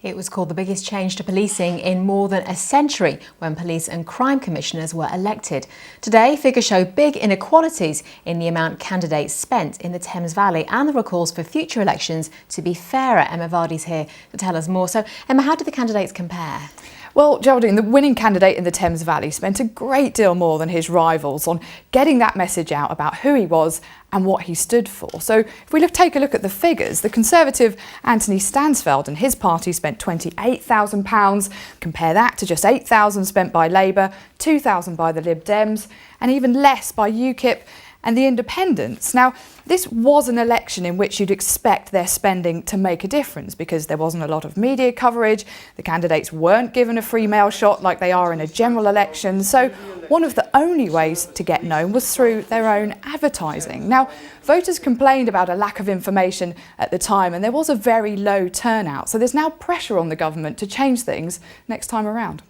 It was called the biggest change to policing in more than a century when police and crime commissioners were elected. Today, figures show big inequalities in the amount candidates spent in the Thames Valley, and there are calls for future elections to be fairer. Emma Vardy's here to tell us more. So, Emma, how do the candidates compare? Well, Geraldine, the winning candidate in the Thames Valley spent a great deal more than his rivals on getting that message out about who he was and what he stood for. So if we take a look at the figures, the Conservative Anthony Stansfeld and his party spent £28,000. Compare that to just £8,000 spent by Labour, £2,000 by the Lib Dems, and even less by UKIP and the Independents. Now, this was an election in which you'd expect their spending to make a difference because there wasn't a lot of media coverage, the candidates weren't given a free mail shot like they are in a general election, so one of the only ways to get known was through their own advertising. Now, voters complained about a lack of information at the time and there was a very low turnout, so there's now pressure on the government to change things next time around.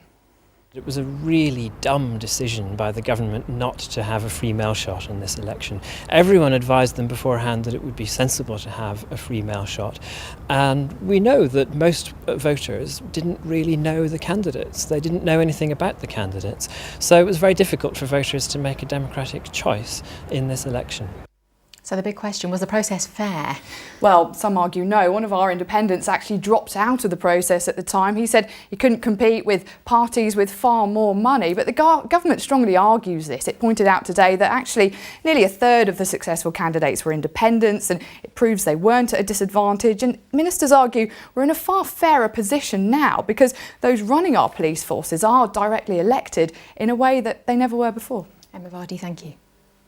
It was a really dumb decision by the government not to have a free mail shot in this election. Everyone advised them beforehand that it would be sensible to have a free mail shot. And we know that most voters didn't really know the candidates. They didn't know anything about the candidates. So it was very difficult for voters to make a democratic choice in this election. So the big question, was the process fair? Well, some argue no. One of our independents actually dropped out of the process at the time. He said he couldn't compete with parties with far more money, but the government strongly argues this. It pointed out today that actually nearly a third of the successful candidates were independents, and it proves they weren't at a disadvantage. And ministers argue we're in a far fairer position now because those running our police forces are directly elected in a way that they never were before. Emma Vardy, thank you.